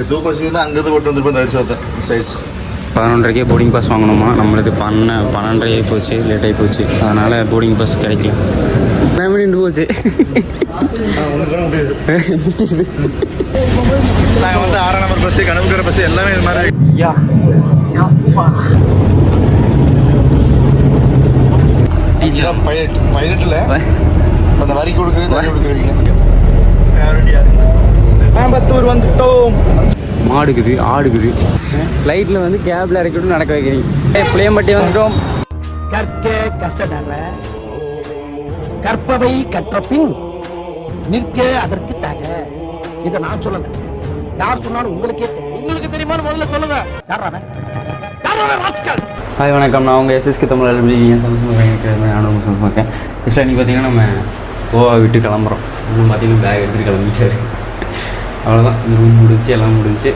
11:30 boarding pass வாங்கணுமா, நம்மளுக்கு 12:30 போச்சு, லேட் ஆகி போச்சு. அதனால் போர்டிங் பாஸ் கிடைக்கல. நின்று போச்சு. நாங்கள் வந்து 6ஆம் நம்பர் பஸ்ஸு, கனவுக்கிற பஸ்ஸு எல்லாமே இது மாதிரி. டீச்சர் பைலட்டில் அந்த வரி கொடுக்குறது தண்ணி கொடுக்குறீங்க. கோயம்புத்தூர் வந்துட்டோம். மாடுக்குது, ஆடுக்குது. லைட்டில் வந்து கேபில் இறக்கிட்டு நடக்க வைக்கிறீங்க. புளியம்பட்டி வந்துட்டோம். கற்க கசடற கற்பவை கற்ற பின் நிற்க அதற்கு தக. இதை நான் சொல்லல, யார் சொன்னாலும் உங்களுக்கே தெரியும். உங்களுக்கு தெரியுமான்னு முதல்ல சொல்லுங்க. ஹாய் வணக்கம், நான் உங்கள் எஸ்எஸ்கே தமிழ் நானும் சொல்லிருக்கேன். ஆக்சுவலாக இன்றைக்கி பார்த்தீங்கன்னா நம்ம கோவா விட்டு கிளம்புறோம். இன்னும் பார்த்தீங்கன்னா பேக் எடுத்துகிட்டு கிளம்பிட்டாரு. அவ்வளோதான், இந்த ரூம் முடிச்சு எல்லாம் முடிஞ்சு.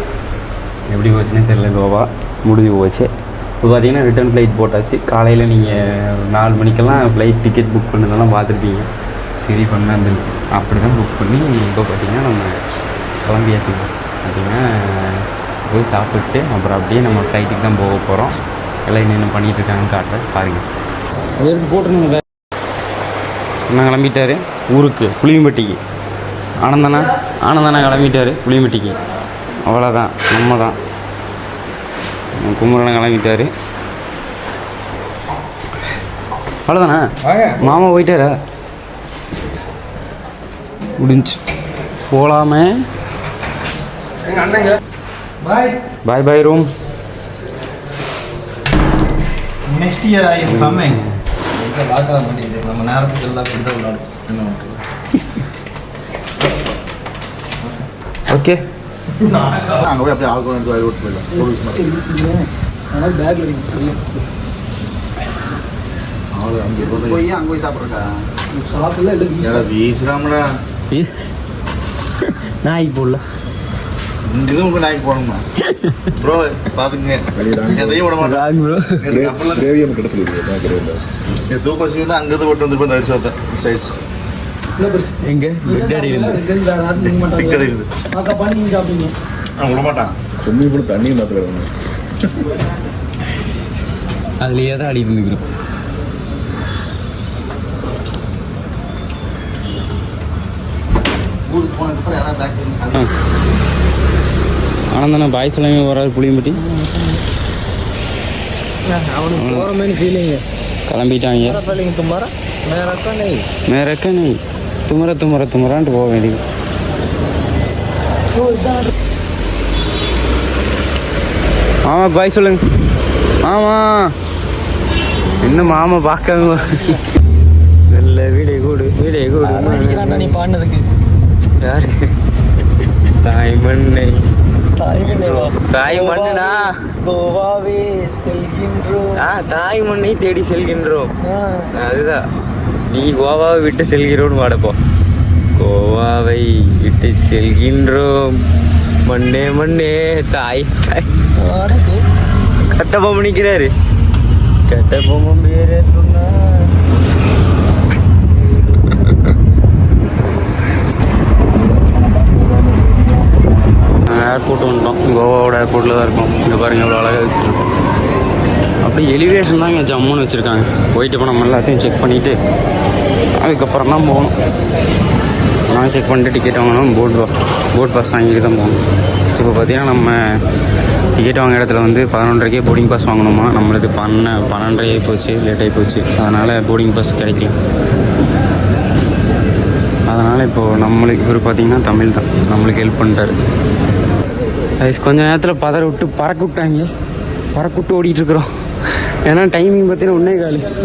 எப்படி போச்சுன்னே தெரியல. கோவா முடிஞ்சு போச்சு. இப்போ பார்த்தீங்கன்னா ரிட்டர்ன் ஃப்ளைட் போட்டாச்சு. காலையில் நீங்கள் 4 மணிக்கெல்லாம் ஃப்ளைட் டிக்கெட் புக் பண்ணதெல்லாம் பார்த்துருப்பீங்க. சரி பண்ண அந்த அப்படி தான் புக் பண்ணி இப்போ பார்த்தீங்கன்னா நம்ம கிளம்பியாச்சு. பார்த்திங்கன்னா போய் சாப்பிட்டு அப்புறம் அப்படியே நம்ம ஃப்ளைட்டுக்கு தான் போக போகிறோம். எல்லாம் என்னென்ன பண்ணிகிட்டு இருக்காங்கன்னு காட்டுறேன் பாருங்கள். எடுத்து போட்டுருங்க. நான் கிளம்பிட்டார் ஊருக்கு, புளியம்பட்டிக்கு. ஆனந்தனா கிளம்பிட்டார் புளியம்பட்டிக்கு. அவ்வளோதான், நம்ம தான். குமரனை கிளம்பிட்டார். அவ்வளோதானா? மாமா போயிட்டாரா? முடிஞ்சு போகலாமே. Bye bye room. Next year I am coming. பார்க்க மாட்டேங்குது நம்ம நேரத்துக்கு எல்லாம் கொண்டு விளையாடும். ஓகே, அங்கே போய் அப்படியே ஆல்கோன் ஓட்டு போயிடலாம். அங்கே போய் சாப்பிட்றக்கா வீசுறாமடா. நாய்க்கு போடல, இங்கே உங்களுக்கு நாய்க்கு போகணுமா ப்ரோ? பார்த்துக்குங்க, எதையும் விட மாட்டேன் ப்ரோ. தேவியம் கிட்ட சொல்லிடுங்க. தூக்க வச்சு தான் அங்கேருந்து போட்டு வந்துருப்பேன். தரிசனத்தை சைஸ் எங்கே விட மாட்டான். சொன்னி கூட தண்ணி மாத்திரம் அதுலேயே தான் அடி வந்துக்கிறோம். ஆனந்தனா பாய் சொல்லாமல் வராது புளியம்பட்டி. கிளம்பிட்டாங்க. மேரக்கா நெய் துமரான்ட்டு போக வேண்டியது. மாமா பாய் சொல்லுங்க. மாமா இன்னும் மாமா பார்க்காம நல்ல வீடியோ கூடு நீ பாடினதுக்கு. யாரு? தாய் மண்ணுனா கோவாவே செல்கின்றோம். தாய் மண்ணை தேடி செல்கின்றோம். அதுதான், நீ கோவாவை விட்டு செல்கிறோன்னு பாடப்போ. கோவாவை விட்டு செல்கின்றோம், மண்ணே மண்ணே தாய் தாய். கட்ட பொம்மை நிற்கிறாரு. கட்ட பொம்மை பேரே சொன்னா. ஏர்போர்ட் வந்துட்டோம். கோவாவோட ஏர்போர்ட்டில் தான் இருக்கோம். இங்கே பாருங்கள் எவ்வளோ அழகாக வச்சுருக்கோம். அப்படியே எலிவேஷன் தான் இங்கே ஜம்முன்னு வச்சுருக்காங்க. போயிட்டு இப்போ நம்ம எல்லாத்தையும் செக் பண்ணிவிட்டு அதுக்கப்புறம் தான் போகணும். நாங்கள் செக் பண்ணிட்டு டிக்கெட் வாங்கணும். போட் பாஸ் வாங்கிட்டு தான் போகணும். இப்போ பார்த்தீங்கன்னா நம்ம டிக்கெட் வாங்குற இடத்துல வந்து 11:30 போர்டிங் பாஸ் வாங்கணுமா, நம்மளுக்கு 12:30 போச்சு, லேட் ஆகி போச்சு. அதனால் போர்டிங் பாஸ் கிடைக்கல. அதனால் இப்போது நம்மளுக்கு இவர் பார்த்திங்கன்னா தமிழ் தான் நம்மளுக்கு ஹெல்ப் பண்ணிட்டார். கொஞ்ச நேரத்தில் பறக்க விட்டு ஓடிட்டுருக்குறோம். ஏன்னா டைமிங் பார்த்தீங்கன்னா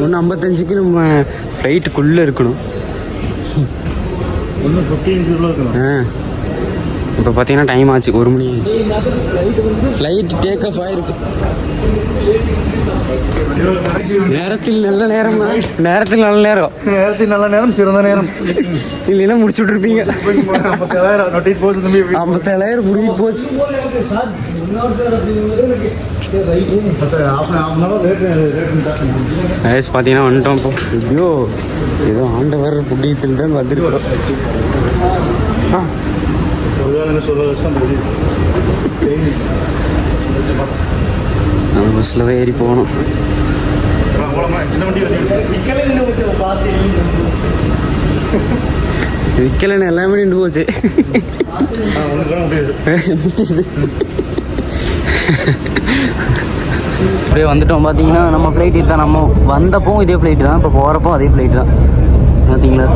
1:55க்கு நம்ம ஃப்ளைட்டுக்குள்ளே இருக்கணும். இப்போ பார்த்தீங்கன்னா டைம் ஆச்சு, 1 மணி ஆச்சு. ஃப்ளைட் டேக் ஆஃப் ஆகிருக்கு. நேரத்தில் நல்ல நேரம் சிறந்த நேரம். இல்லைன்னா முடிச்சு விட்டுருப்பீங்க. 57,000 முடிஞ்சு போச்சு. பார்த்தீங்கன்னா வந்துட்டோம். இப்போ எப்படியோ ஏதோ ஆண்டவர் புண்ணியத்தில் தான் வந்துருக்கிறோம். சொல்ல வருஷம் நம்ம பஸ்ஸில் தான் ஏறி போகணும். சின்ன வண்டி விற்கலன்னு எல்லாமே நின்று போச்சு. அப்படியே வந்துட்டோம். பார்த்தீங்கன்னா நம்ம ஃப்ளைட் இதுதான். நம்ம வந்தப்பவும் இதே ஃப்ளைட்டு தான், இப்போ போகிறப்போ அதே ஃப்ளைட்டு தான். பார்த்தீங்களா?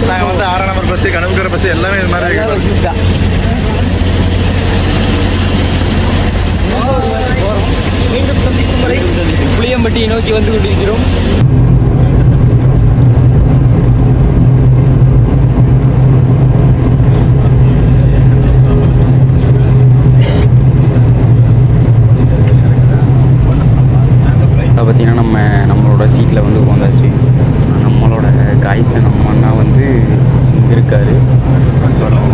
நாங்கள் வந்து 6ஆம் நம்பர் பஸ்ஸு, கனவுக்கிற பஸ்ஸு எல்லாமே இது மாதிரி மீண்டும் சந்திக்கும் வரை புளியம்பட்டியை நோக்கி வந்து கொண்டிருக்கிறோம். பார்த்தீங்கன்னா நம்மளோட சீட்டில் வந்து உட்காந்தாச்சு. நம்மளோட காய்ஸை நம்ம அண்ணா வந்து இங்கே இருக்கார். அப்புறம்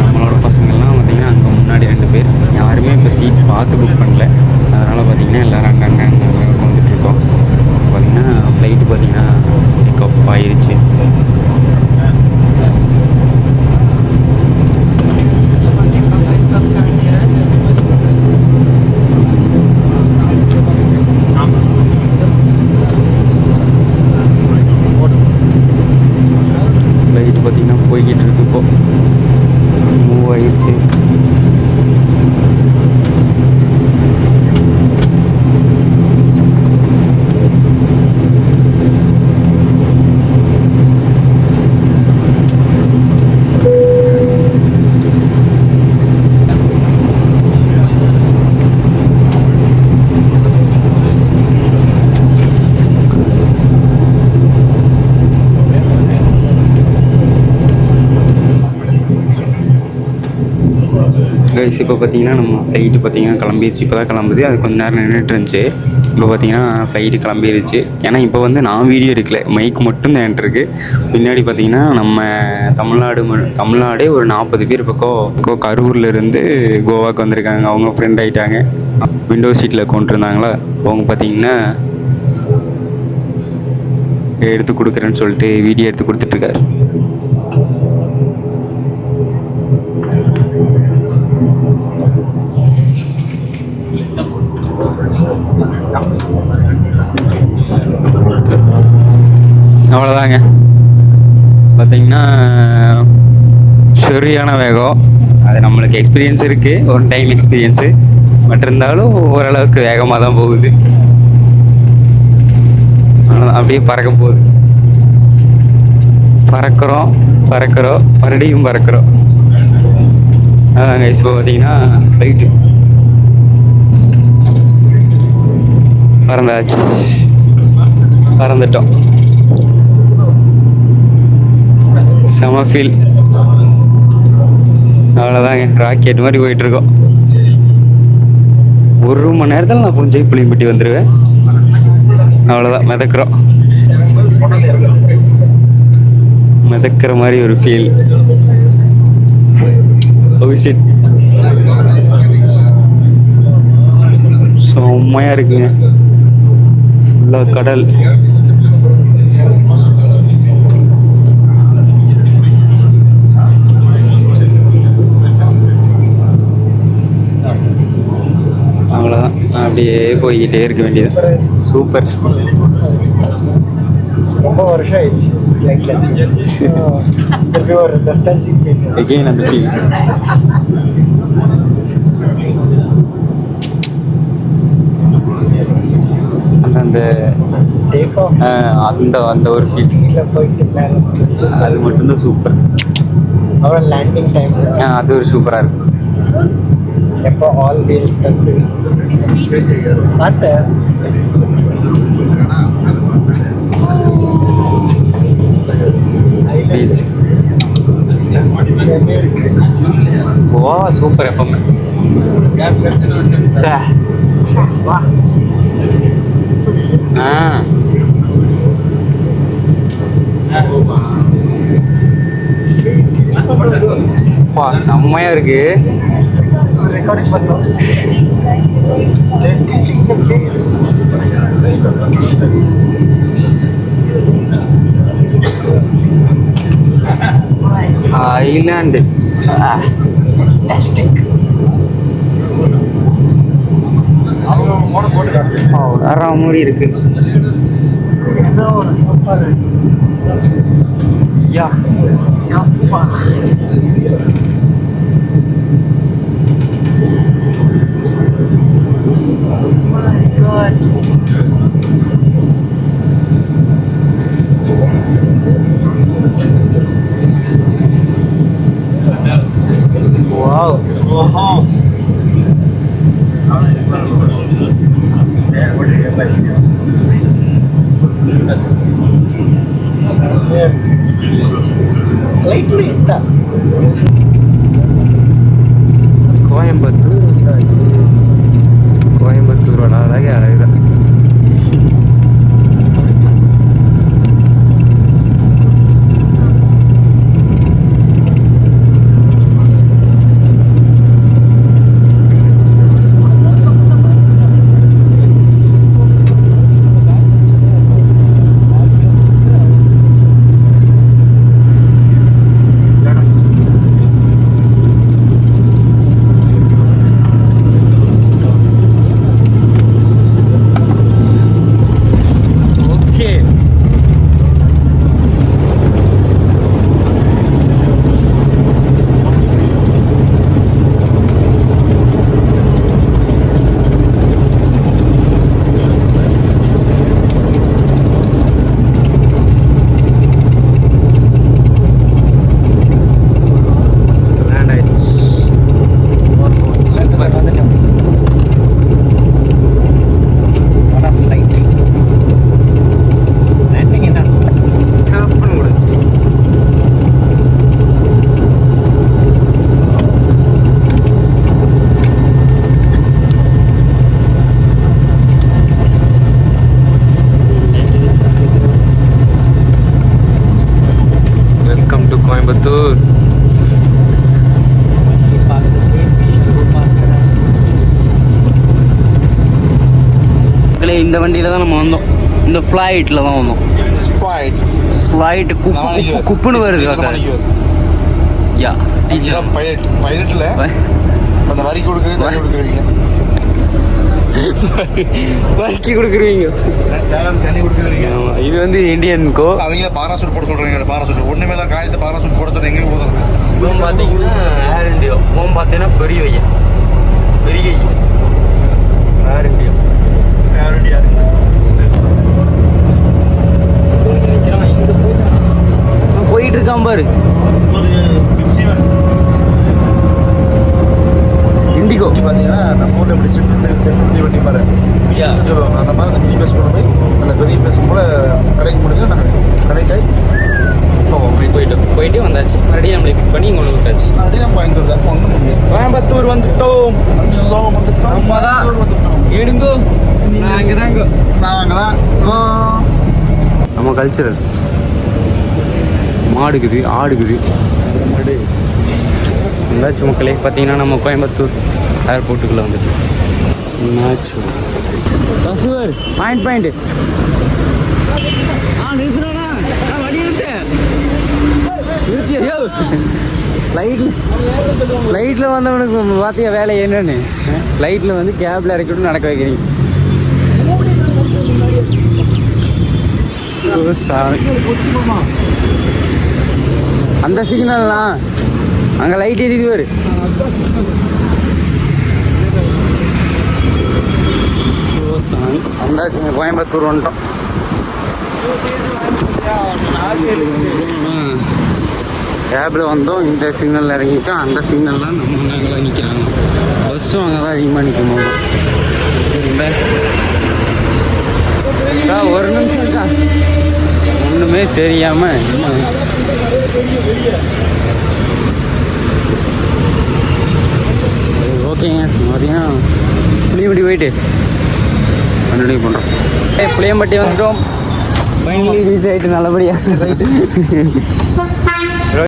நம்மளோட பசங்கள்லாம் பார்த்திங்கன்னா அங்கே முன்னாடி 2 பேர். யாருமே இப்போ சீட் பார்த்து புக் பண்ணல. அதனால் பார்த்திங்கன்னா எல்லோரும் அங்கே உட்காந்துட்ருக்கோம். பார்த்திங்கன்னா ஃப்ளைட்டு பார்த்திங்கன்னா பிக்கப் ஆயிடுச்சு. ஃப்ளைட் பார்த்திங்கன்னா போய்கிட்டு இருக்கு. இப்போ மூவ் ஆயிடுச்சு. கைஸ் இப்போ பார்த்தீங்கன்னா நம்ம ஃப்ளைட்டு பார்த்தீங்கன்னா கிளம்பிடுச்சு. இப்போ தான் கிளம்புது. அது கொஞ்சம் நேரம் நின்றுட்டு இருந்துச்சு. இப்போ பார்த்தீங்கன்னா ஃப்ளைட்டு கிளம்பிடுச்சு. ஏன்னா இப்போ வந்து நான் வீடியோ எடுக்கல, மைக் மட்டும் தான் என்கிட்ட. பின்னாடி பார்த்தீங்கன்னா நம்ம தமிழ்நாடே ஒரு 40 பேர் பக்கம் கரூர்லேருந்து கோவாவுக்கு வந்திருக்காங்க. அவங்க ஃப்ரெண்ட் ஆகிட்டாங்க. விண்டோ சீட்டில் கொண்டுருந்தாங்களா, அவங்க பார்த்தீங்கன்னா எடுத்து கொடுக்குறேன்னு சொல்லிட்டு வீடியோ எடுத்து கொடுத்துட்ருக்காரு. அவ்வளோதாங்க. பார்த்தீங்கன்னா சரியான வேகம். அது நம்மளுக்கு எக்ஸ்பீரியன்ஸ் இருக்குது, 1 டைம் எக்ஸ்பீரியன்ஸு. பட் இருந்தாலும் ஓரளவுக்கு வேகமாக தான் போகுது. அப்படியே பறக்க போகுது. பறக்கிறோம் மறுபடியும் பறக்கிறோம். அதாங்க இப்போ பார்த்தீங்கன்னா ஃப்ளைட்டு பறந்துட்டோம். செம ஃபீல். அவ்வளோதாங்க, ராக்கெட் மாதிரி போயிட்டுருக்கோம். 1 மணி நேரத்தில் நான் கொஞ்சம் புளியம்பட்டி வந்துடுவேன். அவ்வளோதான், மிதக்கிற மாதிரி ஒரு ஃபீல். செம்மையாக இருக்குங்க. ஃபுல்லாக கடல். அவ்வளோதான், அப்படியே போய்கிட்டே இருக்க வேண்டியது. சூப்பர். ரொம்ப வருஷம் ஆயிடுச்சு ஃப்ளைட்டில். திருப்பி ஒரு நஸ்டால்ஜிக் ஃபீல். எகெயின் அந்த ஃபீல். அந்த டேக் ஆஃப் அந்த ஒரு சீட்டில் போயிட்டு மேலே அது மட்டும்தான் சூப்பர். அப்புறம் லேண்டிங் டைம் அது ஒரு சூப்பராக இருக்கும். எப்போ ஆல் வீல்ஸ் டச் பார்த்தேன். பீச் ஓ சூப்பர். எப்பவுமே வா செம்மையா இருக்கு. ரெக்கார்டிங் பண்ணோம். ஐலாண்டு அவங்க போன போட்டு காட்டு வேற மாதிரி இருக்கு. ஒரு சாப்பாடு யா அப்பா வாவ். ஓஹோ ஃப்ளைட்ல இருந்தா கோயம்புத்தூர் வந்தாச்சு. கோயம்புத்தூரோட அழகே அழகுதான். கோயம்புத்தூர். இந்த வண்டியில தான் நம்ம வந்தோம். இந்த ஃப்ளைட்டில் தான் வந்தோம். ஃப்ளைட் குப்புன்னு வருது. யா டீச்சர் பைலட்ல அந்த வரி கொடுக்குறீங்க தண்ணி கொடுக்குறீங்க வர்க்கி கொடுக்குறீங்க தண்ணி கொடுக்குறீங்க. இது வந்து இந்தியன் கோ. அவங்க பாராசூட் போட சொல்றாங்க. பாராசூட் ஒண்ணுமே காயத்தை பாராசூட் போட சொல்றேன். எங்கே போதும் இவன் பார்த்தீங்கன்னா ஏர் இண்டியா. இவன் பார்த்தீங்கன்னா பெரிய வையன் பெரிய ஏர் இண்டியா. ஏர் இண்டியா போயிட்டு இருக்கான் பாரு. இண்டிகோ பார்த்தீங்கன்னா நம்ம ஊரில் எப்படி செட் வண்டி பாரு சொல்லுவாங்க. அந்த மாதிரி அந்த மினி பஸ் கொண்டு போய் அந்த பெரிய பஸ் கூட கனெக்ட் முடிஞ்சு நாங்கள் கனெக்ட் ஆகி போயிட்டு வந்தாச்சு. மறுபடியும் நம்மளை பிக் பண்ணி கொண்டு விட்டாச்சு. அப்படியே நம்ம கோயம்புத்தூர் தான் ஒன்றும் கோயம்புத்தூர் வந்துட்டோம். நம்ம தான் எடுங்கோ. நாங்கள் தான் நம்ம கல்ச்சரல் மாடுக்குது ஆடுக்குது மாடு வந்தாச்சு. மக்களே பார்த்தீங்கன்னா நம்ம கோயம்புத்தூர் ஏர்போர்ட்டுக்குள்ளே வந்துட்டு என்னாச்சு பசுவர் பாயிண்ட் நிறுத்துறானா வண்டி நிறுத்தியோ. ஃப்ளைட்டில் வந்தவனுக்கு பார்த்தியா வேலை என்னன்னு. ஃப்ளைட்டில் வந்து கேபில் இறக்கிட்டு நடக்க வைக்கிறீங்க. அந்த சிக்னல்லாம் அங்கே லைட் எரியுது வரு. வந்தாச்சுங்க கோயம்புத்தூர் வந்துட்டோம். கேபில் வந்தோம். இந்த சிக்னலில் இறங்கிட்டோம். அந்த சிக்னல்லாம் நம்ம நாங்களாம் நிற்கிறாங்க. பஸ்ஸும் அங்கே தான் அதிகமாக நிற்கும் போது. ஒரு நிமிஷம் இருக்கா ஒன்றுமே தெரியாமல் ஓகேங்க. மதியம் புளியம்பட்டி போயிட்டு கண்டினியூ பண்ணுறோம். புளியம்பட்டி வந்துட்டோம். ஃபைனலி ரீச் ஆகிட்டு நல்லபடியாக.